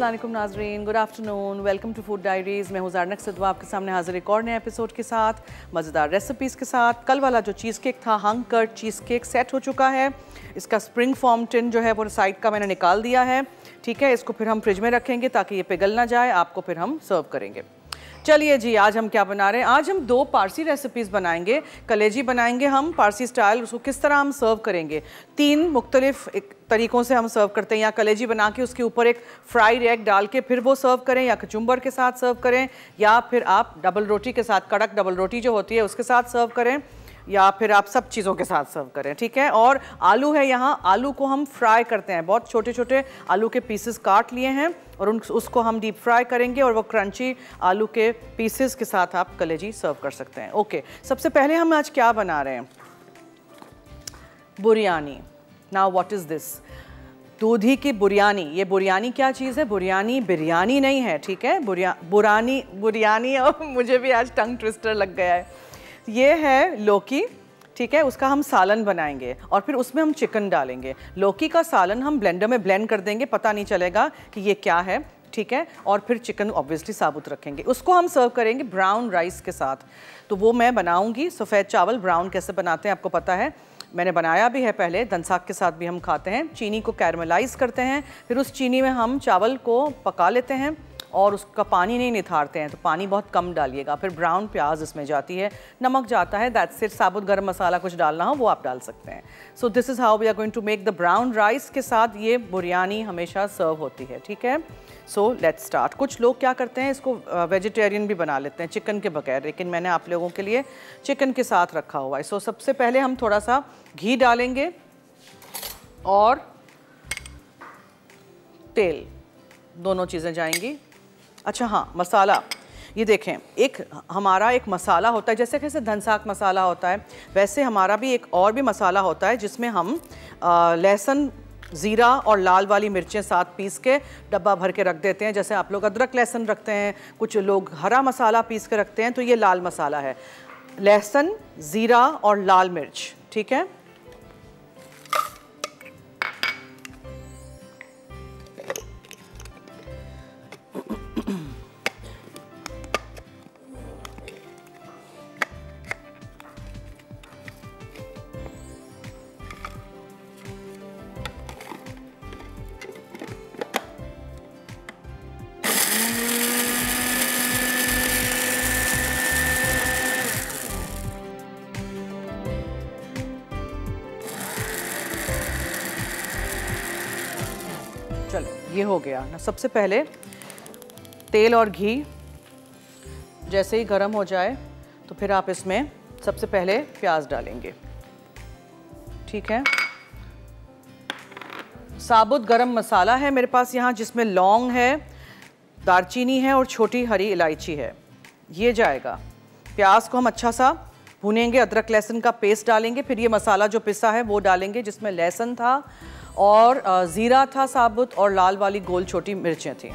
अस्सलाम वालेकुम नाज़रीन, good afternoon, welcome to food diaries. मैं हूँ ज़ारनक सिद्वा आपके सामने हाज़िर एक और नए एपिसोड के साथ, मज़ेदार रेसिपीज़ के साथ। कल वाला जो चीज़ केक था, हंग कट चीज़ केक सेट हो चुका है। इसका स्प्रिंग फॉर्म टिन जो है वो साइड का मैंने निकाल दिया है, ठीक है। इसको फिर हम फ्रिज में रखेंगे ताकि ये पिघल ना जाए, आपको फिर हम सर्व करेंगे। चलिए जी, आज हम क्या बना रहे हैं? आज हम 2 पारसी रेसिपीज़ बनाएंगे। कलेजी बनाएंगे हम पारसी स्टाइल, उसको किस तरह हम सर्व करेंगे। 3 मुख्तलिफ तरीक़ों से हम सर्व करते हैं। या कलेजी बना के उसके ऊपर एक फ्राइड एग डाल के फिर वो सर्व करें, या कचुम्बर के साथ सर्व करें, या फिर आप डबल रोटी के साथ, कड़क डबल रोटी जो होती है उसके साथ सर्व करें, या फिर आप सब चीज़ों के साथ सर्व करें, ठीक है। और आलू है यहाँ, आलू को हम फ्राई करते हैं। बहुत छोटे छोटे आलू के पीसेस काट लिए हैं और उसको हम डीप फ्राई करेंगे, और वो क्रंची आलू के पीसेस के साथ आप कलेजी सर्व कर सकते हैं। ओके, सबसे पहले हम आज क्या बना रहे हैं? Biryani. Now what is this? दूधी की बुरियानी। ये बुरियानी क्या चीज़ है? बुरियानी बिरयानी नहीं है, ठीक है। बुरियानी और मुझे भी आज टंग ट्विस्टर लग गया है। ये है लौकी, ठीक है, उसका हम सालन बनाएंगे और फिर उसमें हम चिकन डालेंगे। लौकी का सालन हम ब्लेंडर में ब्लेंड कर देंगे, पता नहीं चलेगा कि ये क्या है, ठीक है। और फिर चिकन ऑब्वियसली साबुत रखेंगे। उसको हम सर्व करेंगे ब्राउन राइस के साथ। तो वो मैं बनाऊंगी। सफ़ेद चावल ब्राउन कैसे बनाते हैं आपको पता है, मैंने बनाया भी है पहले। दनसाग के साथ भी हम खाते हैं। चीनी को कैरमलाइज़ करते हैं, फिर उस चीनी में हम चावल को पका लेते हैं और उसका पानी नहीं निथारते हैं, तो पानी बहुत कम डालिएगा। फिर ब्राउन प्याज इसमें जाती है, नमक जाता है, दैट्स इट। साबुत गरम मसाला कुछ डालना हो वो आप डाल सकते हैं। So this is how we are going to make the brown rice के साथ ये बुरियानी हमेशा सर्व होती है, ठीक है। So let's start. कुछ लोग क्या करते हैं, इसको वेजिटेरियन भी बना लेते हैं चिकन के बगैर, लेकिन मैंने आप लोगों के लिए चिकन के साथ रखा हुआ है। सो सबसे पहले हम थोड़ा सा घी डालेंगे और तेल, दोनों चीज़ें जाएंगी। अच्छा हाँ, मसाला, ये देखें, एक हमारा एक मसाला होता है, जैसे कैसे धनसाग मसाला होता है वैसे हमारा भी एक और भी मसाला होता है, जिसमें हम लहसुन, ज़ीरा और लाल वाली मिर्चें साथ पीस के डब्बा भर के रख देते हैं। जैसे आप लोग अदरक लहसुन रखते हैं, कुछ लोग हरा मसाला पीस के रखते हैं, तो ये लाल मसाला है। लहसुन, ज़ीरा और लाल मिर्च, ठीक है। चलो, ये हो गया ना। सबसे पहले तेल और घी जैसे ही गर्म हो जाए तो फिर आप इसमें सबसे पहले प्याज डालेंगे, ठीक है। साबुत गरम मसाला है मेरे पास यहाँ, जिसमें लौंग है, दालचीनी है और छोटी हरी इलायची है, ये जाएगा। प्याज को हम अच्छा सा भूनेंगे, अदरक लहसुन का पेस्ट डालेंगे, फिर ये मसाला जो पिसा है वो डालेंगे, जिसमें लहसुन था और ज़ीरा था साबुत, और लाल वाली गोल छोटी मिर्चें थी।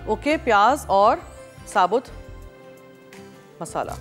ओके, प्याज और साबुत मसाला।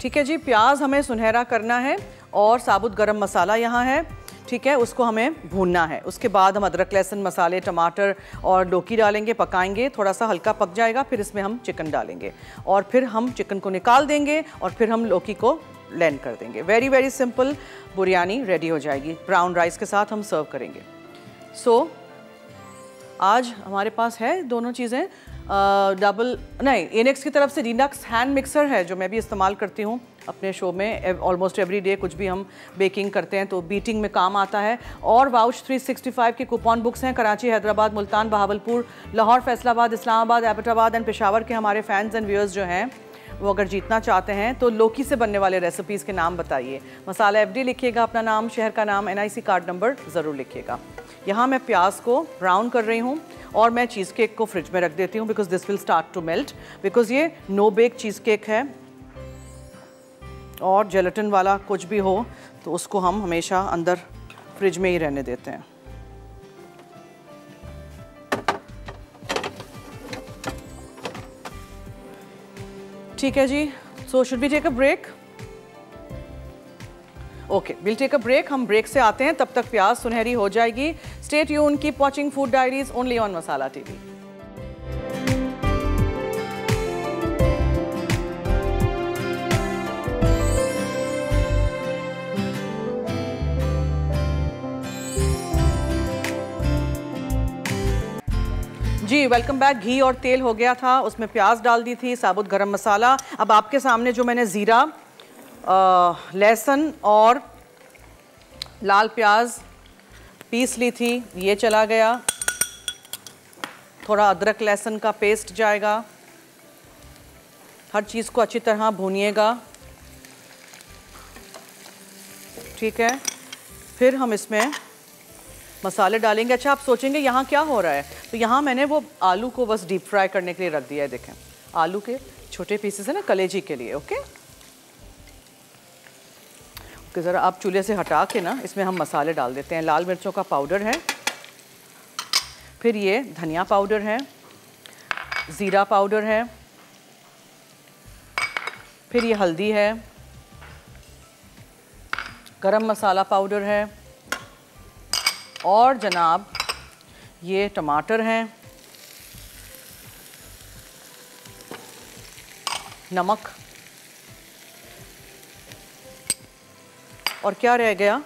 ठीक है जी, प्याज हमें सुनहरा करना है और साबुत गरम मसाला यहाँ है, ठीक है, उसको हमें भूनना है। उसके बाद हम अदरक लहसुन मसाले, टमाटर और लौकी डालेंगे, पकाएंगे, थोड़ा सा हल्का पक जाएगा, फिर इसमें हम चिकन डालेंगे और फिर हम चिकन को निकाल देंगे और फिर हम लौकी को ब्लेंड कर देंगे। वेरी वेरी सिंपल बुरियानी रेडी हो जाएगी। ब्राउन राइस के साथ हम सर्व करेंगे। सो आज हमारे पास है दोनों चीज़ें। इनेक्स की तरफ से डिलक्स हैंड मिक्सर है, जो मैं भी इस्तेमाल करती हूँ अपने शो में ऑलमोस्ट एवरी डे। कुछ भी हम बेकिंग करते हैं तो बीटिंग में काम आता है। और वाउच 365 की कूपन बुक्स हैं। कराची, हैदराबाद, मुल्तान, बहावलपुर, लाहौर, फैसलाबाद, इस्लामाबाद, एबटाबाद एंड पेशावर के हमारे फैंस एंड व्यूअर्स जो हैं वो अगर जीतना चाहते हैं तो लौकी से बनने वाले रेसिपीज़ के नाम बताइए। मसाला FD लिखिएगा, अपना नाम, शहर का नाम, NIC कार्ड नंबर ज़रूर लिखिएगा। यहाँ मैं प्याज को ब्राउन कर रही हूँ और मैं चीज़ केक को फ्रिज में रख देती हूँ because this will start to melt, because ये नो बेक चीज़ केक है और जेलेटिन वाला कुछ भी हो तो उसको हम हमेशा अंदर फ्रिज में ही रहने देते हैं। ठीक है जी, so should we take a break? Okay, will take a break. हम ब्रेक से आते हैं, तब तक प्याज सुनहरी हो जाएगी। Stay tuned, keep watching food diaries only on Masala TV। जी वेलकम बैक। घी और तेल हो गया था, उसमें प्याज डाल दी थी, साबुत गरम मसाला। अब आपके सामने जो मैंने ज़ीरा, लहसुन और लाल प्याज पीस ली थी ये चला गया। थोड़ा अदरक लहसुन का पेस्ट जाएगा। हर चीज़ को अच्छी तरह भूनिएगा, ठीक है। फिर हम इसमें मसाले डालेंगे। अच्छा, आप सोचेंगे यहाँ क्या हो रहा है, तो यहाँ मैंने वो आलू को बस डीप फ्राई करने के लिए रख दिया है। देखें, आलू के छोटे पीसेस है ना, कलेजी के लिए। ओके, ज़रा आप चूल्हे से हटा के ना इसमें हम मसाले डाल देते हैं। लाल मिर्चों का पाउडर है, फिर ये धनिया पाउडर है, ज़ीरा पाउडर है, फिर ये हल्दी है, गरम मसाला पाउडर है और जनाब ये टमाटर हैं, नमक और क्या रह गया,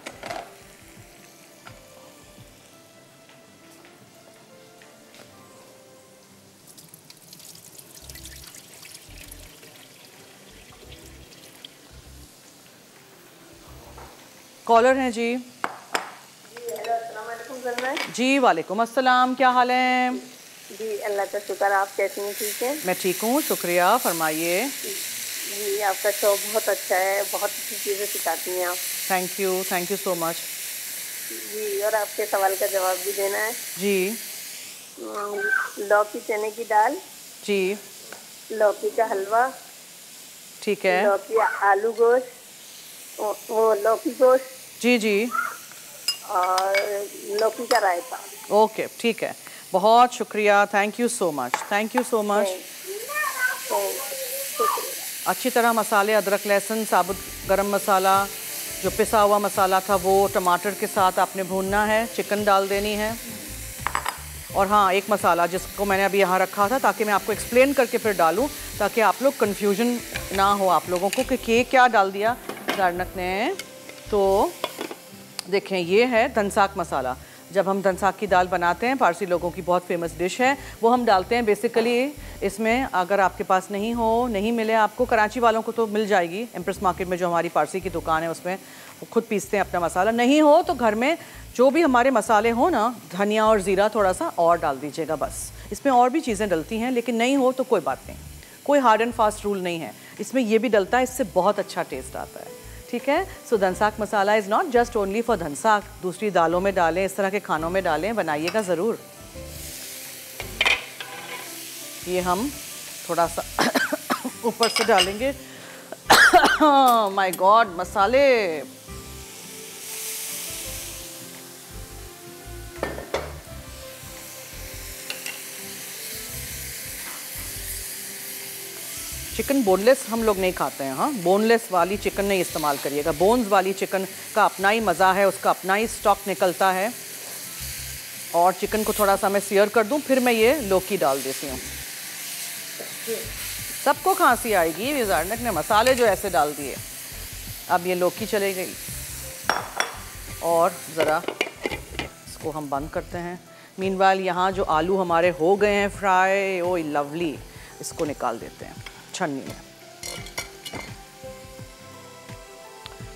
कॉलर हैं जी। जी वालेकुम अस्सलाम, क्या हाल है? जी अल्लाह का शुक्र, आप कैसी हैं? ठीक है, मैं ठीक हूँ, शुक्रिया, फरमाइए। जी आपका शो बहुत अच्छा है, बहुत अच्छी चीज़ें सिखाती हैं आप। Thank you so much. जी, और आपके सवाल का जवाब भी देना है जी। लौकी चने की दाल जी, लौकी का हलवा, ठीक है। लौकी आलू गोश्त, वो लौकी गोश्त जी जी, और लौकी का रायता। ओके, ठीक है, बहुत शुक्रिया, thank you so much, thank you so much. अच्छी तरह मसाले, अदरक लहसुन, साबुत गरम मसाला, जो पिसा हुआ मसाला था वो टमाटर के साथ आपने भूनना है। चिकन डाल देनी है। और हाँ, एक मसाला जिसको मैंने अभी यहाँ रखा था ताकि मैं आपको एक्सप्लेन करके फिर डालूँ, ताकि आप लोग कन्फ्यूजन ना हो आप लोगों को कि क्या डाल दिया जारनक ने। तो देखें, ये है धनसाक मसाला। जब हम धनसाक की दाल बनाते हैं, पारसी लोगों की बहुत फेमस डिश है, वो हम डालते हैं बेसिकली इसमें। अगर आपके पास नहीं हो, नहीं मिले आपको, कराची वालों को तो मिल जाएगी, एम्प्रेस मार्केट में जो हमारी पारसी की दुकान है उसमें वो खुद पीसते हैं अपना मसाला। नहीं हो तो घर में जो भी हमारे मसाले हो ना, धनिया और ज़ीरा थोड़ा सा और डाल दीजिएगा बस। इसमें और भी चीज़ें डलती हैं, लेकिन नहीं हो तो कोई बात नहीं, कोई हार्ड एंड फास्ट रूल नहीं है। इसमें ये भी डलता है, इससे बहुत अच्छा टेस्ट आता है, ठीक है। So dhansak masala is not just only for dhansak, दूसरी दालों में डालें, इस तरह के खानों में डालें, बनाइएगा ज़रूर। ये हम थोड़ा सा ऊपर से डालेंगे। माय गॉड, मसाले। चिकन बोनलेस हम लोग नहीं खाते हैं, हाँ, बोनलेस वाली चिकन नहीं इस्तेमाल करिएगा। बोन्स वाली चिकन का अपना ही मज़ा है, उसका अपना ही स्टॉक निकलता है। और चिकन को थोड़ा सा मैं सीयर कर दूं, फिर मैं ये लौकी डाल देती हूँ। सबको खांसी आएगी, विजारनक ने मसाले जो ऐसे डाल दिए। अब ये लौकी चली गई और ज़रा इसको हम बंद करते हैं। मीनवाइल यहाँ जो आलू हमारे हो गए हैं फ्राई, ओ लवली, इसको निकाल देते हैं छन्नी में,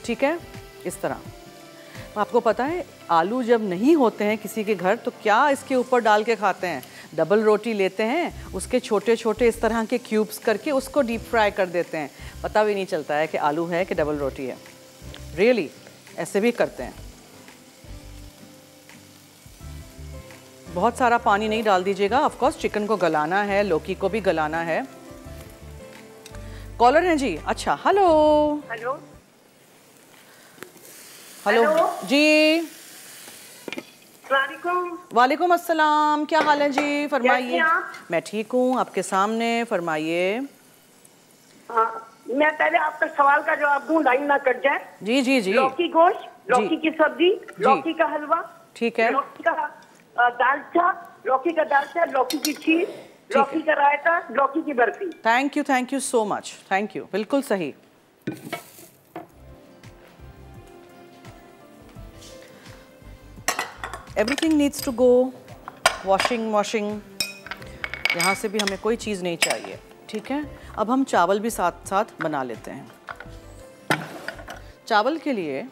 ठीक है। इस तरह आपको पता है, आलू जब नहीं होते हैं किसी के घर तो क्या इसके ऊपर डाल के खाते हैं? डबल रोटी लेते हैं, उसके छोटे छोटे इस तरह के क्यूब्स करके उसको डीप फ्राई कर देते हैं, पता भी नहीं चलता है कि आलू है कि डबल रोटी है। रियली ऐसे भी करते हैं। बहुत सारा पानी नहीं डाल दीजिएगा, ऑफ कोर्स चिकन को गलाना है, लौकी को भी गलाना है। कॉलर हैं जी, अच्छा हेलो। हेलो हेलो जी, वालेकुम। वालेकुम अस्सलाम, क्या हाल है जी, फरमाइए। कैसे हैं आप? मैं ठीक हूँ, आपके सामने, फरमाइए। मैं पहले आपका सवाल का जवाब दूं, लाइन ना कट जाए। जी जी जी। लौकी गोश्त, लौकी की सब्जी, लौकी का हलवा, ठीक है, लौकी का दालचा, लौकी का दालचा, लौकी की खीर, लौकी का रायता, लौकी की बर्फी। Thank you so much, thank you, बिल्कुल सही। Everything needs to go washing. यहाँ से भी हमें कोई चीज़ नहीं चाहिए, ठीक है। अब हम चावल भी साथ साथ बना लेते हैं। चावल के लिए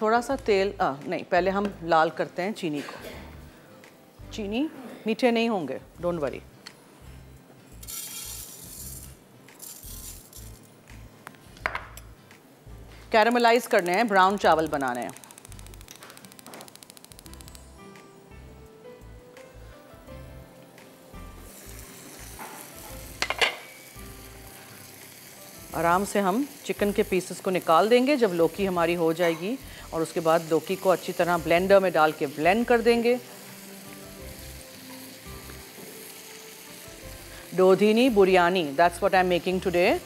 थोड़ा सा तेल, नहीं, पहले हम लाल करते हैं चीनी को। चीनी मीठे नहीं होंगे, डोंट वरी। कैरामलाइज करने हैं, ब्राउन चावल बनाने हैं। आराम से हम चिकन के पीसेस को निकाल देंगे जब लौकी हमारी हो जाएगी, और उसके बाद लौकी को अच्छी तरह ब्लेंडर में डाल के ब्लेंड कर देंगे। दोधीनी biryani, that's what I am making today,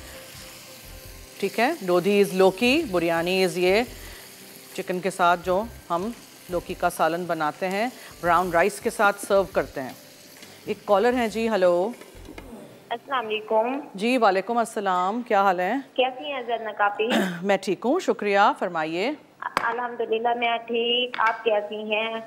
ठीक है। दोधी इज़ लौकी, बुरियानी इज़ ये चिकन के साथ जो हम लौकी का सालन बनाते हैं, ब्राउन राइस के साथ सर्व करते हैं। एक कॉलर हैं जी, हेलो। अस्सलाम वालेकुम। जी वालेकुम अस्सलाम, क्या हाल है? कैसी हैं जन्नत कापी? मैं ठीक हूँ, शुक्रिया, फरमाइए। अल्हम्दुलिल्लाह मैं ठीक, आप कैसी हैं?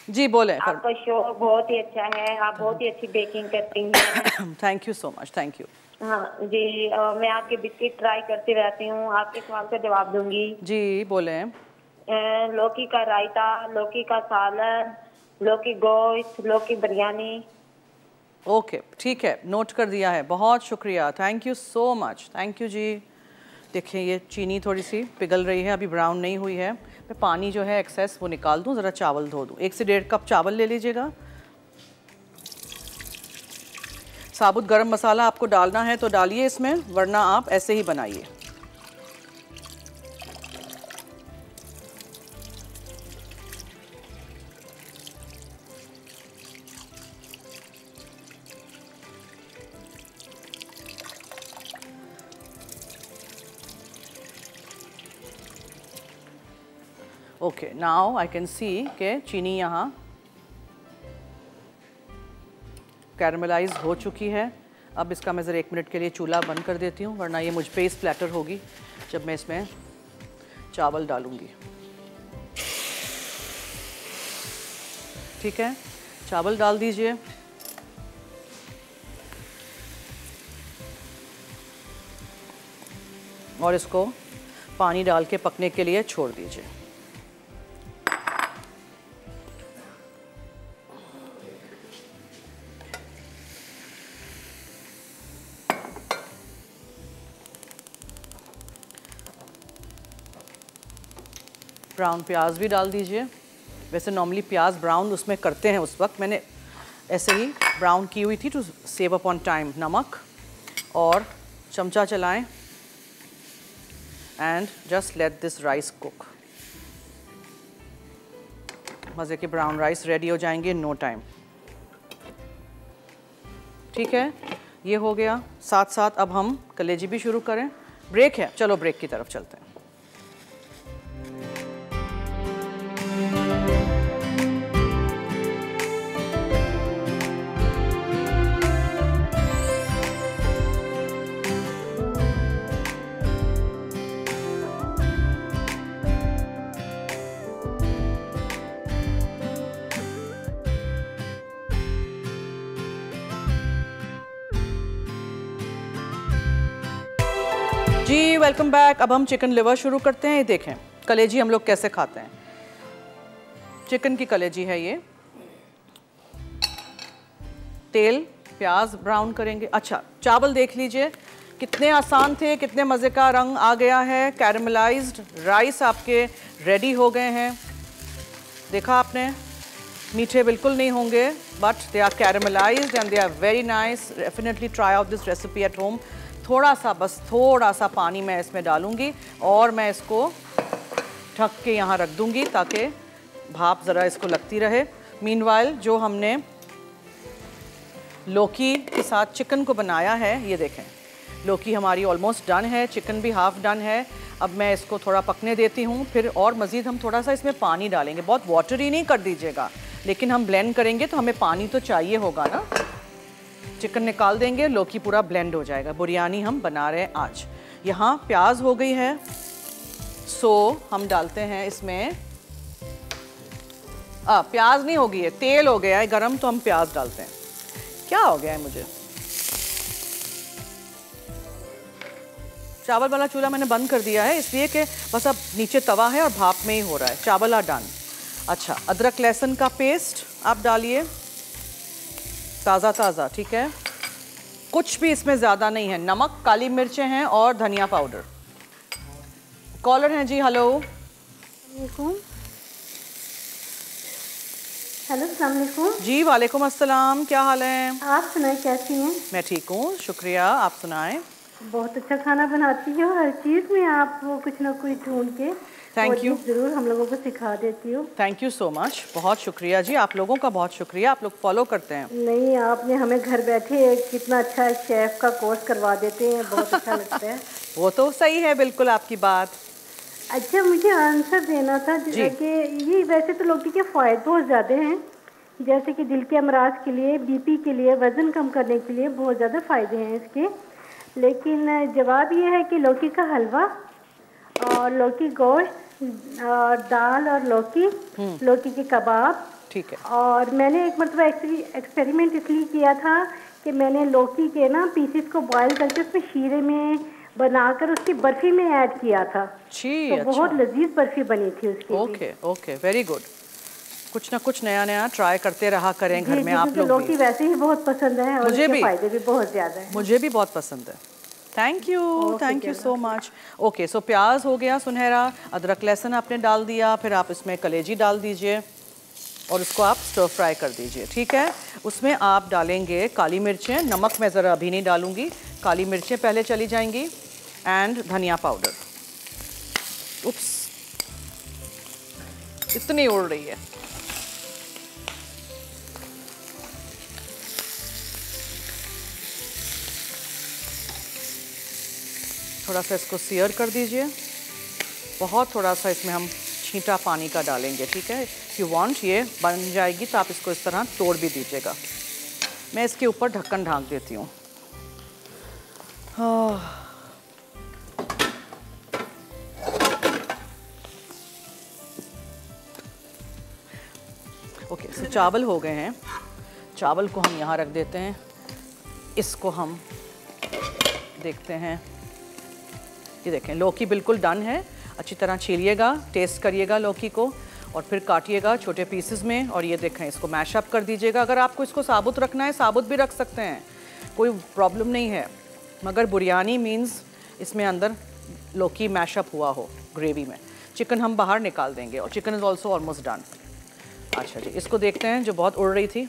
जी बोलें। आपका शो बहुत ही अच्छा है, आप बहुत ही अच्छी बेकिंग करती हैं। Thank you so much, thank you. हाँ जी, मैं आपके बिस्किट ट्राई करती रहती हूँ, आपके सवाल का जवाब दूंगी। जी बोलें। लौकी का रायता, लौकी का सालन, लौकी गोश्त, लौकी बिरयानी। ओके ठीक है, नोट कर दिया है, बहुत शुक्रिया, thank you so much, thank you जी। देखिए ये चीनी थोड़ी सी पिघल रही है, अभी ब्राउन नहीं हुई है। मैं पानी जो है एक्सेस वो निकाल दूँ, ज़रा चावल धो दूँ। 1 से 1.5 कप चावल ले लीजिएगा। साबुत गरम मसाला आपको डालना है तो डालिए इसमें, वरना आप ऐसे ही बनाइए। Okay, now I can see कि चीनी यहाँ कैरमलाइज हो चुकी है। अब इसका मैं ज़रा 1 मिनट के लिए चूल्हा बंद कर देती हूँ, वरना ये मुझ पे स्प्लैटर होगी जब मैं इसमें चावल डालूँगी। ठीक है, चावल डाल दीजिए। और इसको पानी डाल के पकने के लिए छोड़ दीजिए। ब्राउन प्याज भी डाल दीजिए। वैसे नॉर्मली प्याज ब्राउन उसमें करते हैं, उस वक्त मैंने ऐसे ही ब्राउन की हुई थी to save up on time. नमक और चमचा चलाएं and just let this rice cook. मज़े के ब्राउन राइस रेडी हो जाएंगे इन नो टाइम। ठीक है, ये हो गया। साथ साथ अब हम कलेजी भी शुरू करें। ब्रेक है, चलो ब्रेक की तरफ चलते हैं। जी वेलकम बैक। अब हम चिकन लिवर शुरू करते हैं। ये देखें कलेजी हम लोग कैसे खाते हैं। चिकन की कलेजी है ये। तेल प्याज ब्राउन करेंगे। अच्छा चावल देख लीजिए कितने आसान थे, कितने मज़े का रंग आ गया है। कैरमलाइज्ड राइस आपके रेडी हो गए हैं। देखा आपने, मीठे बिल्कुल नहीं होंगे but they are caramelized and they are very nice. Definitely try out this recipe at home. थोड़ा सा, बस थोड़ा सा पानी मैं इसमें डालूंगी और मैं इसको ढक के यहाँ रख दूंगी ताकि भाप ज़रा इसको लगती रहे। मीनवाइल जो हमने लौकी के साथ चिकन को बनाया है, ये देखें लौकी हमारी ऑलमोस्ट डन है, चिकन भी हाफ डन है। अब मैं इसको थोड़ा पकने देती हूँ, फिर और मज़ीद हम थोड़ा सा इसमें पानी डालेंगे। बहुत वाटरी नहीं कर दीजिएगा, लेकिन हम ब्लेंड करेंगे तो हमें पानी तो चाहिए होगा ना। चिकन निकाल देंगे, लौकी पूरा ब्लेंड हो जाएगा। बिरयानी हम बना रहे हैं आज। यहाँ प्याज हो गई है, सो हम डालते हैं इसमें प्याज नहीं हो गई है, तेल हो गया है गरम, तो हम प्याज डालते हैं। क्या हो गया है मुझे, चावल वाला चूल्हा मैंने बंद कर दिया है इसलिए कि बस अब नीचे तवा है और भाप में ही हो रहा है। चावल आर डन। अच्छा अदरक लहसुन का पेस्ट आप डालिए, ताज़ा ताज़ा, ठीक है। कुछ भी इसमें ज़्यादा नहीं है। नमक, काली मिर्चें हैं और धनिया पाउडर। कॉलर हैं जी, हेलो। हेलो अस्सलाम वालेकुम। जी वालेकुम अस्सलाम, क्या हाल है? आप सुनाए कैसी हैं? मैं ठीक हूँ, शुक्रिया। आप सुनाएं। बहुत अच्छा खाना बनाती हो, हर चीज़ में आप वो कुछ ना कुछ ढूंढ के थैंक यू ज़रूर हम लोगों को सिखा देती हो। थैंक यू सो मच, बहुत शुक्रिया जी, आप लोगों का बहुत शुक्रिया, आप लोग फॉलो करते हैं। नहीं, आपने हमें घर बैठे कितना अच्छा शेफ़ का कोर्स करवा देते हैं, बहुत अच्छा लगता है। वो तो सही है, बिल्कुल आपकी बात। अच्छा मुझे आंसर देना था कि ये वैसे तो लौकी के फ़ायदे बहुत ज़्यादा हैं, जैसे कि दिल के अमराज के लिए, बीपी के लिए, वज़न कम करने के लिए बहुत ज़्यादा फ़ायदे हैं इसके। लेकिन जवाब ये है कि लौकी का हलवा और लौकी गोश्त और दाल और लौकी के कबाब, ठीक है। और मैंने एक मतलब एक्सपेरिमेंट इसलिए किया था कि मैंने लौकी के ना पीसेस को बॉयल करके उसमें शीरे में बनाकर उसकी बर्फी में ऐड किया था। तो अच्छा। बहुत लजीज बर्फी बनी थी उसकी। Okay okay, very good. कुछ ना कुछ नया नया ट्राई करते रहा करें घर में आप लोग। लौकी वैसे ही बहुत पसंद है और मुझे भी, फायदे भी बहुत ज़्यादा है। मुझे भी बहुत पसंद है। Thank you so much. Okay, so प्याज हो गया सुनहरा, अदरक लहसुन आपने डाल दिया, फिर आप इसमें कलेजी डाल दीजिए और उसको आप स्टर फ्राई कर दीजिए, ठीक है। उसमें आप डालेंगे काली मिर्चें, नमक मैं ज़रा अभी नहीं डालूंगी, काली मिर्चें पहले चली जाएंगी, एंड धनिया पाउडर। उप्स, इतनी उड़ रही है। थोड़ा सा इसको सीयर कर दीजिए, बहुत थोड़ा सा इसमें हम छींटा पानी का डालेंगे, ठीक है। इफ़ यू वांट ये बन जाएगी तो आप इसको इस तरह तोड़ भी दीजिएगा। मैं इसके ऊपर ढक्कन ढाँक देती हूँ। ओके, सो चावल हो गए हैं। चावल को हम यहाँ रख देते हैं। इसको हम देखते हैं। ये देखें लौकी बिल्कुल डन है। अच्छी तरह छीलिएगा, टेस्ट करिएगा लौकी को और फिर काटिएगा छोटे पीसेस में। और ये देखें, इसको मैश अप कर दीजिएगा। अगर आपको इसको साबुत रखना है साबुत भी रख सकते हैं, कोई प्रॉब्लम नहीं है। मगर बिरयानी मीन्स इसमें अंदर लौकी मैश अप हुआ हो ग्रेवी में। चिकन हम बाहर निकाल देंगे और chicken is also almost done. अच्छा जी, इसको देखते हैं जो बहुत उड़ रही थी।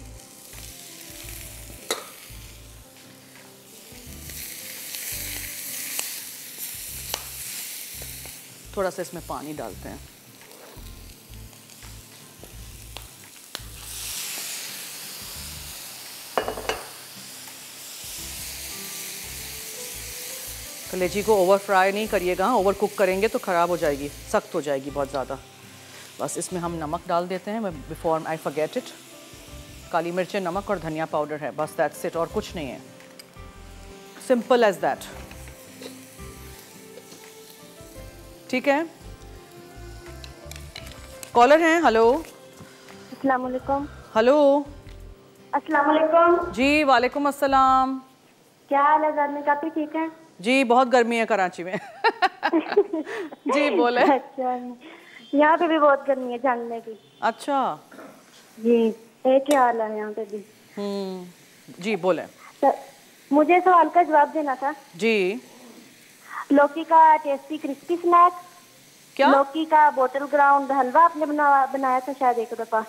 थोड़ा सा इसमें पानी डालते हैं। कलेजी को ओवर फ्राई नहीं करिएगा, ओवर कुक करेंगे तो ख़राब हो जाएगी, सख्त हो जाएगी बहुत ज़्यादा। बस इसमें हम नमक डाल देते हैं, बिफोर आई फॉरगेट इट। काली मिर्चें, नमक और धनिया पाउडर है, बस दैट्स इट, और कुछ नहीं है। सिंपल एज दैट, ठीक है। कॉलर हैं, हेलो। अस्सलाम वालेकुम। हेलो। अस्सलाम वालेकुम। जी वालेकुम अस्सलाम। क्या हाल है? घर में काफी ठीक है? जी बहुत गर्मी है कराची में। जी बोले। अच्छा, यहाँ पे भी बहुत गर्मी है जानने की। अच्छा जी, एक ही हाल है यहाँ पे भी। जी बोले। तो मुझे सवाल का जवाब देना था। जी। लौकी का टेस्टी क्रिस्पी स्नैक। क्या? लौकी का बोटल ग्राउंड हलवा आपने बनाया था शायद एक दफा।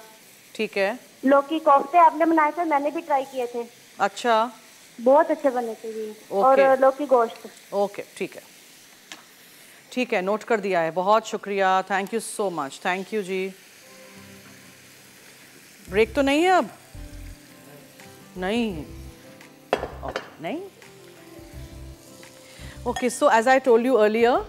ठीक है। लौकी कोफ्ते आपने बनाए थे, मैंने भी ट्राई किए थे। अच्छा बहुत अच्छे बने थे जी। ओके। और लौकी गोश्त। ओके ठीक है, ठीक है, नोट कर दिया है। बहुत शुक्रिया, thank you so much. Thank you जी। ब्रेक तो नहीं है अब? नहीं नहीं। Okay, so as I told you earlier,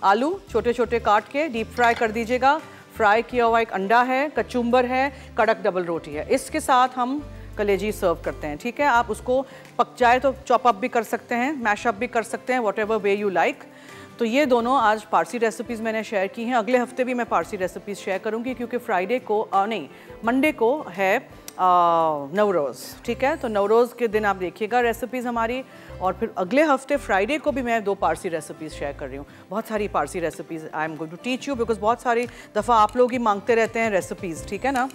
आलू छोटे छोटे काट के डीप फ्राई कर दीजिएगा। फ्राई किया हुआ एक अंडा है, कचुम्बर है, कड़क डबल रोटी है। इसके साथ हम कलेजी सर्व करते हैं, ठीक है। आप उसको पक जाए तो चॉप अप भी कर सकते हैं, मैश अप भी कर सकते हैं, what ever way you like. तो ये दोनों आज पारसी रेसिपीज़ मैंने शेयर की हैं। अगले हफ्ते भी मैं पारसी रेसिपीज़ शेयर करूंगी क्योंकि फ्राइडे को मंडे को है नवरोज़, ठीक है। तो नवरोज़ के दिन आप देखिएगा रेसिपीज़ हमारी, और फिर अगले हफ्ते फ्राइडे को भी मैं 2 पारसी रेसिपीज़ शेयर कर रही हूँ। बहुत सारी Parsi recipes I am going to teach you, because बहुत सारी दफ़ा आप लोग ही मांगते रहते हैं रेसिपीज़, ठीक है ना।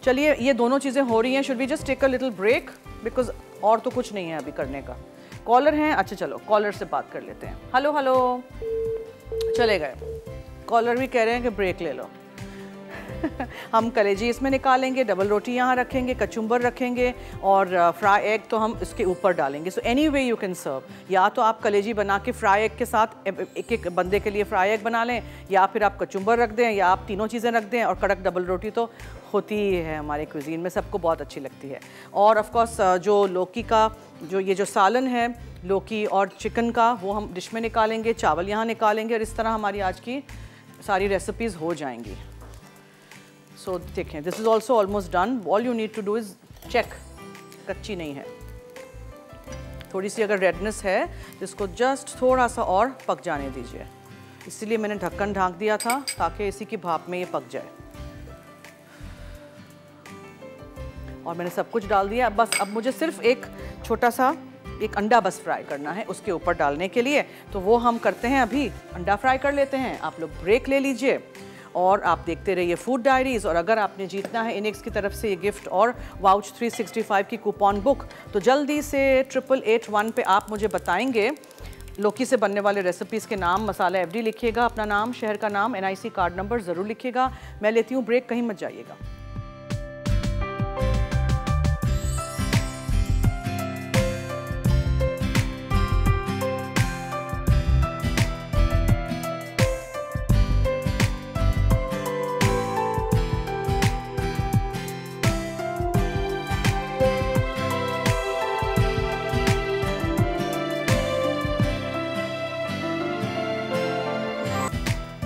चलिए, ये दोनों चीज़ें हो रही हैं। Should we just take a little break, because और तो कुछ नहीं है अभी करने का। कॉलर हैं, अच्छा चलो कॉलर से बात कर लेते हैं। हेलो हेलो, चले गए। कॉलर भी कह रहे हैं कि ब्रेक ले लो। हम कलेजी इसमें निकालेंगे, डबल रोटी यहाँ रखेंगे, कचुम्बर रखेंगे, और फ्राई एग तो हम इसके ऊपर डालेंगे। So anyway you can serve. या तो आप कलेजी बना के फ्राई एग के साथ एक एक बंदे के लिए फ्राई एग बना लें, या फिर आप कचुम्बर रख दें, या आप तीनों चीज़ें रख दें। और कड़क डबल रोटी तो होती ही है हमारे क्विजीन में, सबको बहुत अच्छी लगती है। और ऑफ कोर्स जो लौकी का जो सालन है लौकी और चिकन का, वो हम डिश में निकालेंगे, चावल यहाँ निकालेंगे, और इस तरह हमारी आज की सारी रेसिपीज़ हो जाएंगी। सो देखें, this is also almost done. All you need to do is check, कच्ची नहीं है। थोड़ी सी अगर रेडनेस है तो इसको जस्ट थोड़ा सा और पक जाने दीजिए। इसीलिए मैंने ढक्कन ढाँक दिया था ताकि इसी की भाप में ये पक जाए। और मैंने सब कुछ डाल दिया। बस अब मुझे सिर्फ एक छोटा सा एक अंडा बस फ्राई करना है उसके ऊपर डालने के लिए, तो वो हम करते हैं अभी। अंडा फ्राई कर लेते हैं। आप लोग ब्रेक ले लीजिए और आप देखते रहिए फूड डायरीज़। और अगर आपने जीतना है इनेक्स की तरफ से ये गिफ्ट और वाउच 365 की कूपन बुक, तो जल्दी से 8881 पे आप मुझे बताएंगे लौकी से बनने वाले रेसिपीज़ के नाम, मसाला एफडी लिखिएगा, अपना नाम, शहर का नाम, NIC कार्ड नंबर ज़रूर लिखिएगा। मैं लेती हूँ ब्रेक, कहीं मत जाइएगा।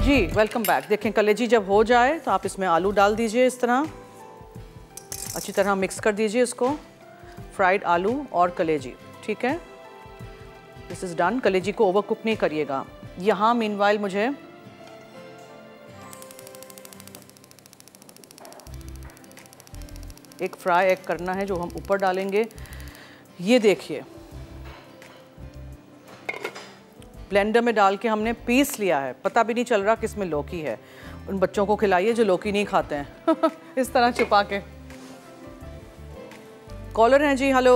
जी वेलकम बैक। देखें कलेजी जब हो जाए तो आप इसमें आलू डाल दीजिए, इस तरह अच्छी तरह मिक्स कर दीजिए इसको, फ्राइड आलू और कलेजी, ठीक है। This is done. कलेजी को ओवर कुक नहीं करिएगा। यहाँ मीनवाइल मुझे एक फ्राई एग करना है जो हम ऊपर डालेंगे। ये देखिए ब्लेंडर में डाल के हमने पीस लिया है, पता भी नहीं चल रहा किसमें लौकी है। उन बच्चों को खिलाइए जो लौकी नहीं खाते हैं इस तरह छिपा के। कॉलर हैं जी, हेलो।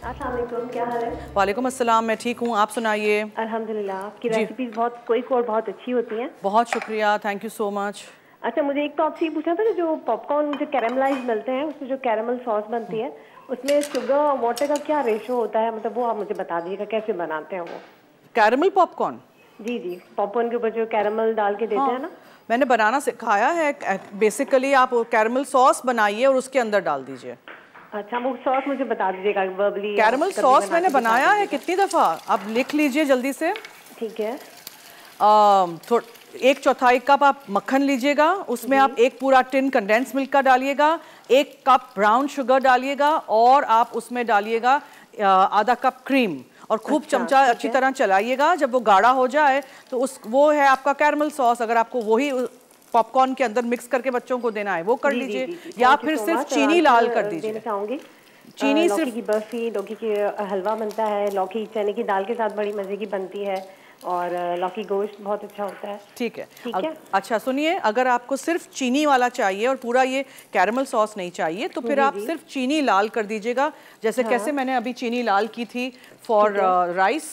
अस्सलाम वालेकुम, क्या हाल है? वालेकुम अस्सलाम, मैं ठीक हूँ, आप सुनाइए। अल्हम्दुलिल्लाह, आपकी रेसिपीज बहुत क्विक और बहुत अच्छी होती हैं। बहुत शुक्रिया, थैंक यू सो मच। अच्छा, मुझे एक तो आपसे ये पूछना था कि जो पॉपकॉर्न जो कैरामलाइज मिलते हैं उसमें जो कैरामल सॉस बनती है उसमें शुगर और वाटर का क्या रेशो होता है, मतलब वो आप मुझे बता दीजिएगा कैसे बनाते हैं वो। Caramel popcorn? जी जी, पॉपकॉर्न के ऊपर जो कैरामल डाल के देते हैं ना, मैंने बनाना सिखाया है। बेसिकली आप कैरामल सॉस बनाइए और उसके अंदर डाल दीजिए। अच्छा, वो सॉस मुझे बता दीजिएगा वर्बली। कैरामल सॉस मैंने बनाया है कितनी दफ़ा, आप लिख लीजिए जल्दी से। ठीक है। 1/4 कप आप मक्खन लीजिएगा, उसमें आप 1 पूरा टिन कंडेंस मिल्क का डालिएगा, 1 कप ब्राउन शुगर डालिएगा, और आप उसमें डालिएगा आधा कप क्रीम, और खूब चमचा अच्छी तरह चलाइएगा। जब वो गाढ़ा हो जाए तो वो है आपका कैरामल सॉस। अगर आपको वही पॉपकॉर्न के अंदर मिक्स करके बच्चों को देना है वो कर लीजिए, या फिर सिर्फ चीनी लाल कर दीजिए। चीनी लौकी सिर्फ की बर्फी, लौकी की हलवा बनता है, लौकी चने की दाल के साथ बड़ी मजे की बनती है, और लौकी गोश्त बहुत अच्छा होता है। ठीक है। ठीक है। अच्छा सुनिए, अगर आपको सिर्फ चीनी वाला चाहिए और पूरा ये कैरमल सॉस नहीं चाहिए तो फिर आप सिर्फ चीनी लाल कर दीजिएगा। जैसे कैसे मैंने अभी चीनी लाल की थी फॉर राइस,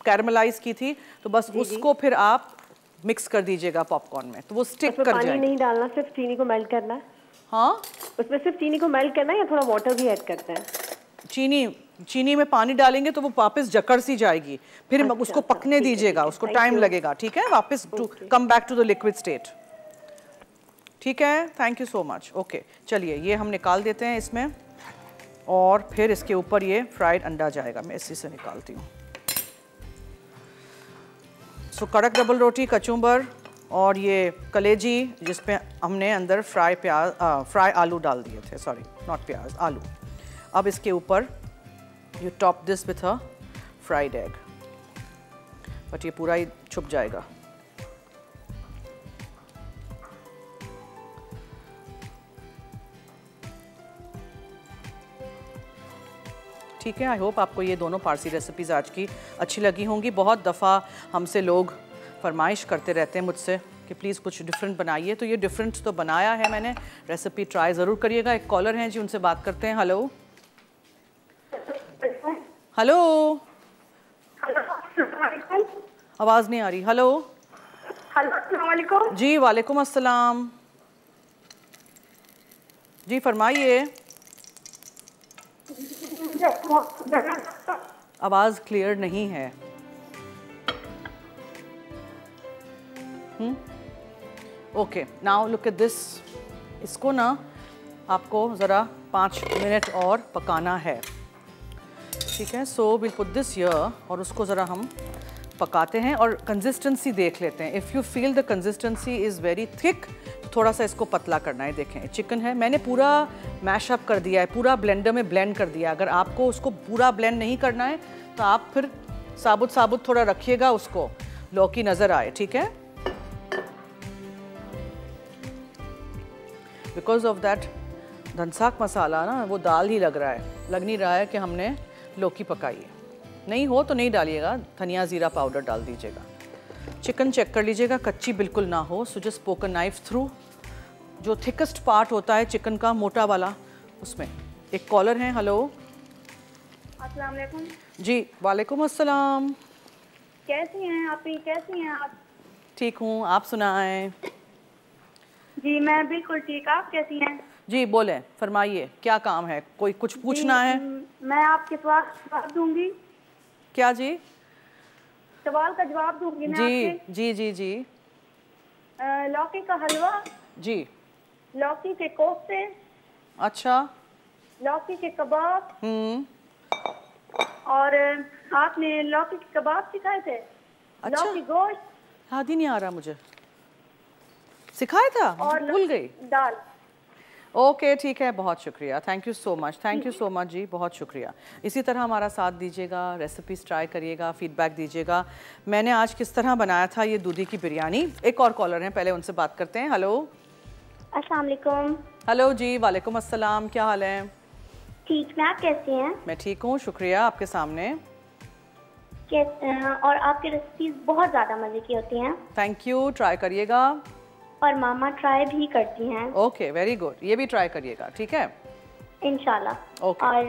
कैरमलाइज की थी, तो बस उसको फिर आप मिक्स कर दीजिएगा पॉपकॉर्न में, तो वो स्टिक कर जाएगा। पानी नहीं डालना, सिर्फ चीनी को मेल्ट करना है। हाँ, उसमें सिर्फ चीनी को मेल्ट करना है या थोड़ा वाटर भी ऐड करते हैं? चीनी में पानी डालेंगे तो वो वापस जकड़ सी जाएगी, फिर उसको पकने दीजिएगा, उसको टाइम लगेगा, ठीक है, वापस to come back to the liquid state. ठीक है, thank you so much. Okay, चलिए ये हम निकाल देते हैं इसमें, और फिर इसके ऊपर ये फ्राइड अंडा जाएगा। मैं इसी से निकालती हूँ। सो कड़क डबल रोटी, कचुम्बर और ये कलेजी जिसपे हमने अंदर फ्राई आलू डाल दिए थे, सॉरी नॉट प्याज, आलू। अब इसके ऊपर you top this with a fried egg, but ये पूरा ही छुप जाएगा। ठीक है, आई होप आपको ये दोनों पारसी रेसिपीज़ आज की अच्छी लगी होंगी। बहुत दफ़ा हमसे लोग फरमाइश करते रहते हैं मुझसे कि प्लीज़ कुछ डिफरेंट बनाइए, तो ये डिफरेंट तो बनाया है मैंने, रेसिपी ट्राई ज़रूर करिएगा। एक कॉलर हैं जी, उनसे बात करते हैं। हेलो हेलो, आवाज़ नहीं आ रही। हेलो हेलो, जी, वालेकुम अस्सलाम जी, फरमाइए। आवाज़ क्लियर नहीं है। Okay, now look at this. इसको ना आपको ज़रा 5 मिनट और पकाना है, ठीक है। So will put this here, और उसको ज़रा हम पकाते हैं और कंसिस्टेंसी देख लेते हैं। If you feel the consistency is very thick, तो थोड़ा सा इसको पतला करना है। देखें, चिकन है, मैंने पूरा मैशअप कर दिया है, पूरा ब्लेंडर में ब्लेंड कर दिया है। अगर आपको उसको पूरा ब्लेंड नहीं करना है तो आप फिर साबुत साबुत थोड़ा रखिएगा, उसको लौकी नज़र आए, ठीक है। बिकॉज ऑफ दैट धनसाक मसाला ना, वो दाल ही लग नहीं रहा है कि हमने लौकी पकाई है। नहीं हो तो नहीं डालिएगा, धनिया ज़ीरा पाउडर डाल दीजिएगा। चिकन चेक कर लीजिएगा, कच्ची बिल्कुल ना हो। सो जस्ट पोक अ नाइफ थ्रू, जो थिकेस्ट पार्ट होता है चिकन का, मोटा वाला, उसमें। एक कॉलर है। हेलो, अस्सलाम वालेकुम जी, वालेकुम अस्सलाम। कैसी हैं आप? कैसी हैं आप? ठीक हूँ, आप सुनाएं। जी मैं बिल्कुल ठीक। आप कैसी हैं? जी बोलें, फरमाइए, क्या काम है? कोई कुछ पूछना है? मैं आपके सवाल का जवाब दूंगी। क्या जी? सवाल का जवाब दूंगी मैं जी आपसे। जी जी जी। लौकी का हलवा, जी, लौकी के कोफ्ते, अच्छा, लौकी के कबाब, और आपने लौकी के कबाब सिखाए थे। अच्छा। लौकी गोश्त याद ही नहीं आ रहा मुझे, सिखाया था और भूल गई। दाल। ओके, ठीक है, बहुत शुक्रिया, thank you so much, thank you so much जी, बहुत शुक्रिया। इसी तरह हमारा साथ दीजिएगा, रेसिपीज़ ट्राई करिएगा, फीडबैक दीजिएगा। मैंने आज किस तरह बनाया था ये दूधी की बिरयानी। एक और कॉलर हैं, पहले उनसे बात करते हैं। हेलो, अस्सलाम वालेकुम। हेलो जी, वालेकुम अस्सलाम, क्या हाल है? ठीक, मैं आप कैसी हैं? मैं ठीक हूँ, शुक्रिया। आपके सामने। और आपकी रेसिपीज बहुत ज़्यादा मज़े की होती हैं। थैंक यू, ट्राई करिएगा। और मामा ट्राई भी करती हैं। ओके, वेरी गुड, ये भी ट्राई करिएगा, ठीक है, इंशाल्लाह। ओके। और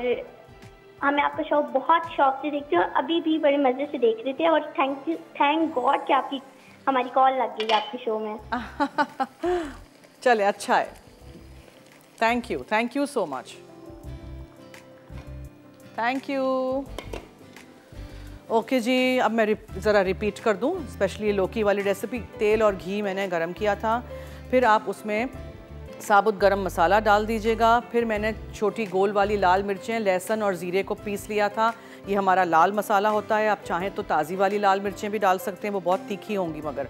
हमें आपका शो बहुत शौक से देखती हूँ, अभी भी बड़े मज़े से देख रही थी। और थैंक गॉड कि आपकी हमारी कॉल लग गई आपके शो में। चले, अच्छा है, thank you so much, thank you. Okay जी, अब मैं ज़रा रिपीट कर दूं, स्पेशली लौकी वाली रेसिपी। तेल और घी मैंने गरम किया था, फिर आप उसमें साबुत गरम मसाला डाल दीजिएगा। फिर मैंने छोटी गोल वाली लाल मिर्चें, लहसुन और ज़ीरे को पीस लिया था, ये हमारा लाल मसाला होता है। आप चाहें तो ताज़ी वाली लाल मिर्चें भी डाल सकते हैं, वो बहुत तीखी होंगी मगर।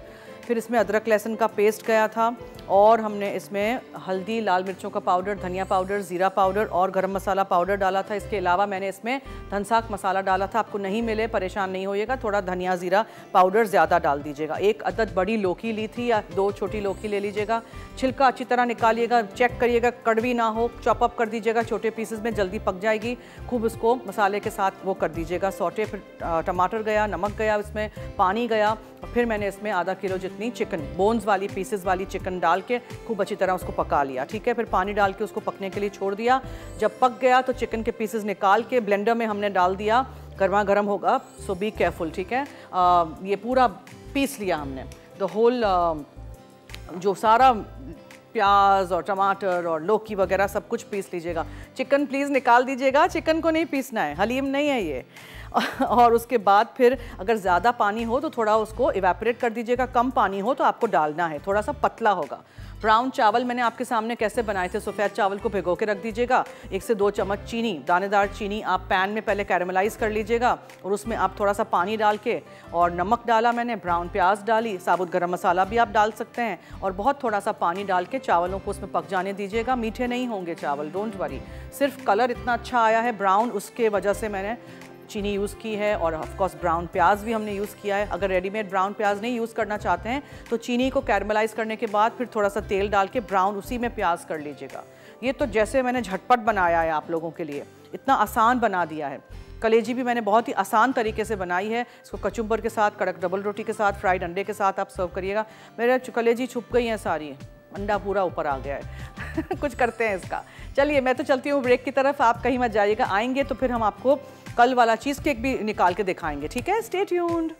फिर इसमें अदरक लहसुन का पेस्ट गया था और हमने इसमें हल्दी, लाल मिर्चों का पाउडर, धनिया पाउडर, ज़ीरा पाउडर और गरम मसाला पाउडर डाला था। इसके अलावा मैंने इसमें धनसाक मसाला डाला था। आपको नहीं मिले परेशान नहीं होइएगा, थोड़ा धनिया ज़ीरा पाउडर ज़्यादा डाल दीजिएगा। एक अदद बड़ी लौकी ली थी या 2 छोटी लौकी ले लीजिएगा। छिलका अच्छी तरह निकालिएगा, चेक करिएगा कड़वी ना हो, चॉप अप कर दीजिएगा छोटे पीसेस में, जल्दी पक जाएगी। खूब इसको मसाले के साथ वो कर दीजिएगा सौटे। फिर टमाटर गया, नमक गया, इसमें पानी गया और फिर मैंने इसमें आधा किलो जितनी चिकन, बोन्स वाली पीसेस वाली चिकन डाल के खूब अच्छी तरह उसको पका लिया। ठीक है, फिर पानी डाल के उसको पकने के लिए छोड़ दिया। जब पक गया तो चिकन के पीसेस निकाल के ब्लेंडर में हमने डाल दिया। गर्मा गर्म होगा, सो बी केयरफुल। ठीक है, ये पूरा पीस लिया हमने, द होल जो सारा प्याज और टमाटर और लौकी वगैरह सब कुछ पीस लीजिएगा। चिकन प्लीज़ निकाल दीजिएगा, चिकन को नहीं पीसना है, हलीम नहीं है ये। और उसके बाद फिर अगर ज़्यादा पानी हो तो थोड़ा उसको इवेपोरेट कर दीजिएगा, कम पानी हो तो आपको डालना है, थोड़ा सा पतला होगा। ब्राउन चावल मैंने आपके सामने कैसे बनाए थे, सफ़ेद चावल को भिगो के रख दीजिएगा। 1 से 2 चम्मच चीनी, दानेदार चीनी आप पैन में पहले कैरेमलाइज कर लीजिएगा और उसमें आप थोड़ा सा पानी डाल के और नमक डाला मैंने, ब्राउन प्याज डाली, साबुत गरम मसाला भी आप डाल सकते हैं और बहुत थोड़ा सा पानी डाल के चावलों को उसमें पक जाने दीजिएगा। मीठे नहीं होंगे चावल, डोंट वरी। सिर्फ कलर इतना अच्छा आया है ब्राउन, उसके वजह से मैंने चीनी यूज़ की है और ऑफकोर्स ब्राउन प्याज भी हमने यूज़ किया है। अगर रेडीमेड ब्राउन प्याज नहीं यूज़ करना चाहते हैं तो चीनी को कैरमलाइज करने के बाद फिर थोड़ा सा तेल डाल के ब्राउन उसी में प्याज कर लीजिएगा। ये तो जैसे मैंने झटपट बनाया है आप लोगों के लिए, इतना आसान बना दिया है। कलेजी भी मैंने बहुत ही आसान तरीके से बनाई है। इसको कचुम्बर के साथ, कड़क डबल रोटी के साथ, फ्राइड अंडे के साथ आप सर्व करिएगा। मेरे कलेजी छुप गई हैं सारी, अंडा पूरा ऊपर आ गया है। कुछ करते हैं इसका। चलिए मैं तो चलती हूँ ब्रेक की तरफ, आप कहीं मत जाइएगा। आएंगे तो फिर हम आपको कल वाला चीज़ केक भी निकाल के दिखाएंगे। ठीक है, स्टे ट्यून्ड।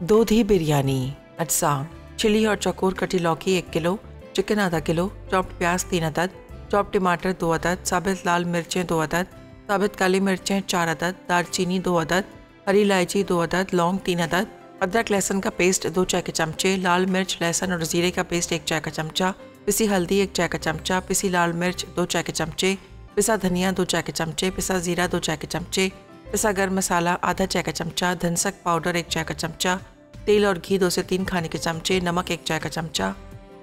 दूधी बिरयानी। अज्जा: चिली और चौकोर कटी लौकी 1 किलो, चिकन आधा किलो, चॉप्ड प्याज 3 अदद, चॉप्ड टमाटर 2 अदद, साबित लाल मिर्चें 2 अदद, साबित काली मिर्चें 4 अदद, दालचीनी 2 अदद, हरी इलायची 2 अदद, लौंग 3 अदद, अदरक लहसुन का पेस्ट 2 चाय के चमचे, लाल मिर्च, लहसुन और जीरे का पेस्ट 1 चाय का चमचा, पिसी हल्दी 1 चाय का चमचा, पिसी लाल मिर्च 2 चाय के चमचे, पिसा धनिया 2 चाय के चमचे, पिसा जीरा 2 चाय के चमचे, पिसा गर्म मसाला आधा चाय का चमचा, धनसक पाउडर 1 चाय का चमचा, तेल और घी 2 से 3 खाने के चमचे, नमक 1 चाय का चमचा।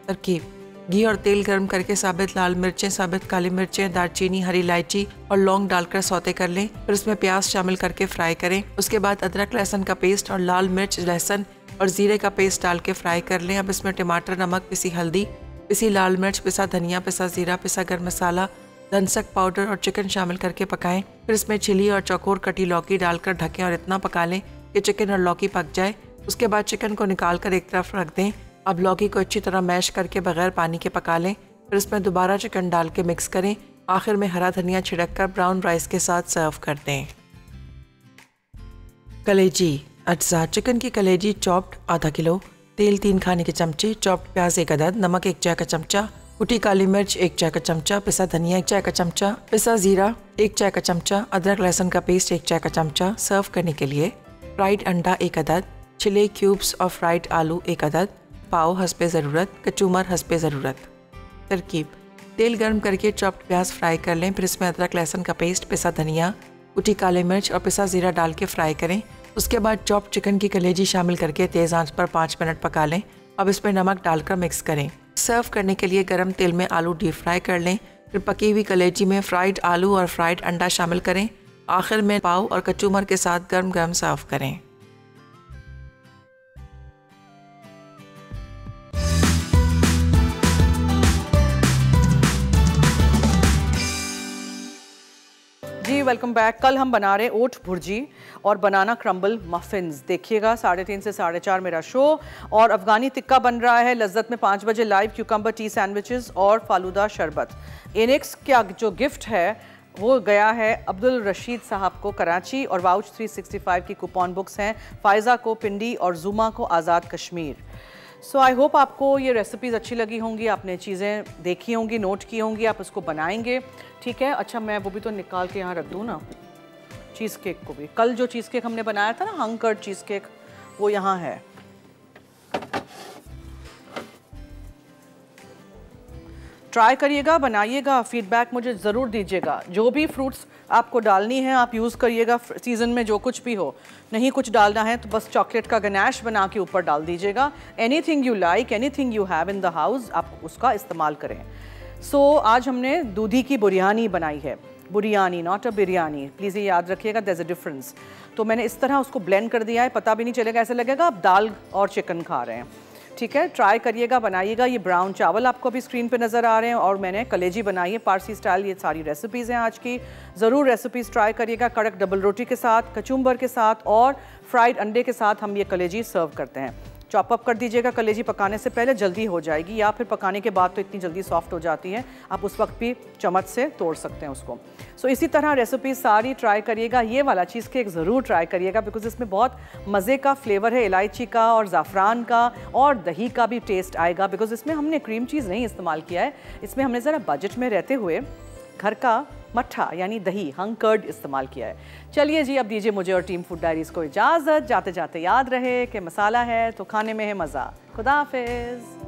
तरकीब: घी और तेल गर्म करके साबित लाल मिर्चें, साबित काली मिर्चें, दालचीनी, हरी इलायची और लौंग डालकर सौते कर लें। फिर उसमें प्याज शामिल करके फ्राई करें। उसके बाद अदरक लहसुन का पेस्ट और लाल मिर्च, लहसुन और जीरे का पेस्ट डाल के फ्राई कर लें। अब इसमें टमाटर, नमक, पिसी हल्दी, पिसी लाल मिर्च, पिसा धनिया, पिसा जीरा, पिसा गर्म मसाला, धनसक पाउडर और चिकन शामिल करके पकाएं। फिर इसमें चिली और चौकोर कटी लौकी डालकर ढकें और इतना पका लें कि चिकन और लौकी पक जाए। उसके बाद चिकन को निकाल कर एक तरफ रख दें। अब लौकी को अच्छी तरह मैश करके बगैर पानी के पका लें। फिर इसमें दोबारा चिकन डाल के मिक्स करें। आखिर में हरा धनिया छिड़क कर ब्राउन राइस के साथ सर्व कर दें। कलेजी। अज्जा: चिकन की कलेजी चॉप्ड आधा किलो, तेल 3 खाने के चमचे, चॉप्ड प्याज 1 अदद, नमक 1 चाय का चमचा, कुटी काली मिर्च 1 चाय का चमचा, पिसा धनिया 1 चाय का चमचा, पिसा जीरा 1 चाय का चमचा, अदरक लहसुन का पेस्ट 1 चाय का चमचा। सर्व करने के लिए फ्राइड अंडा 1 अदद, छिले क्यूब्स और फ्राइड आलू 1 अदद, पाव हस्बे ज़रूरत, कचूमर हस्बे ज़रूरत। तरकीब: तेल गर्म करके चॉप्ड प्याज फ्राई कर लें। फिर इसमें अदरक लहसुन का पेस्ट, पिसा धनिया, कुटी काले मिर्च और पिसा जीरा डाल के फ्राई करें। उसके बाद चॉप्ड चिकन की कलेजी शामिल करके तेज़ आंच पर 5 मिनट पका लें। अब इसमें नमक डालकर मिक्स करें। सर्व करने के लिए गर्म तेल में आलू डीप फ्राई कर लें। फिर पकी हुई कलेजी में फ्राइड आलू और फ्राइड अंडा शामिल करें। आखिर में पाव और कचूमर के साथ गर्म गर्म सर्व करें। जी वेलकम बैक। कल हम बना रहे ओट भुर्जी और बनाना क्रम्बल मफिन्स। देखिएगा 3:30 से 4:30 मेरा शो। और अफगानी टिक्का बन रहा है लज्जत में 5 बजे लाइव, क्यूकम्बर टी सैंडविचेस और फालूदा शरबत। इनेक्स का जो गिफ्ट है वो गया है अब्दुल रशीद साहब को कराची और वाउच 365 की कूपन बुक्स हैं। फ़ायज़ा को पिंडी और जुमा को आज़ाद कश्मीर। सो आई होप आपको ये रेसिपीज़ अच्छी लगी होंगी, आपने चीज़ें देखी होंगी, नोट की होंगी, आप उसको बनाएंगे, ठीक है। अच्छा मैं वो भी तो निकाल के यहाँ रख दूँ ना, चीज़ केक को भी। कल जो चीज़ केक हमने बनाया था ना, हंग कर्ड चीज़ केक, वो यहाँ है। ट्राई करिएगा, बनाइएगा, फीडबैक मुझे ज़रूर दीजिएगा। जो भी फ्रूट्स आपको डालनी है आप यूज़ करिएगा, सीज़न में जो कुछ भी हो। नहीं कुछ डालना है तो बस चॉकलेट का गनैश बना के ऊपर डाल दीजिएगा। Anything you like, anything you have in the house, आप उसका इस्तेमाल करें। सो आज हमने दूधी की बुरियानी बनाई है, बुरियानी नॉट अ बिरयानी, प्लीज़ ये याद रखिएगा, देयर इज़ अ डिफरेंस। तो मैंने इस तरह उसको ब्लेंड कर दिया है, पता भी नहीं चलेगा, ऐसा लगेगा आप दाल और चिकन खा रहे हैं, ठीक है। ट्राई करिएगा, बनाइएगा। ये ब्राउन चावल आपको अभी स्क्रीन पे नज़र आ रहे हैं और मैंने कलेजी बनाई है पारसी स्टाइल। ये सारी रेसिपीज़ हैं आज की, ज़रूर रेसिपीज़ ट्राई करिएगा। कड़क डबल रोटी के साथ, कचुम्बर के साथ और फ्राइड अंडे के साथ हम ये कलेजी सर्व करते हैं। चॉप अप कर दीजिएगा कलेजी, पकाने से पहले जल्दी हो जाएगी, या फिर पकाने के बाद तो इतनी जल्दी सॉफ्ट हो जाती है, आप उस वक्त भी चम्मच से तोड़ सकते हैं उसको। सो इसी तरह रेसिपी सारी ट्राई करिएगा। ये वाला चीज़ केक ज़रूर ट्राई करिएगा, बिकॉज इसमें बहुत मज़े का फ्लेवर है, इलायची का और ज़ाफ़रान का, और दही का भी टेस्ट आएगा, बिकॉज इसमें हमने क्रीम चीज़ नहीं इस्तेमाल किया है। इसमें हमने ज़रा बजट में रहते हुए घर का मट्ठा यानी दही, हंग कर्ड इस्तेमाल किया है। चलिए जी, अब दीजिए मुझे और टीम फूड डायरीज़ को इजाज़त। जाते जाते याद रहे कि मसाला है तो खाने में है मज़ा। खुदा हाफिज़।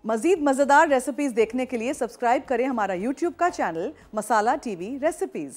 मज़ीद मज़ेदार रेसिपीज़ देखने के लिए सब्सक्राइब करें हमारा YouTube का चैनल मसाला TV रेसिपीज़।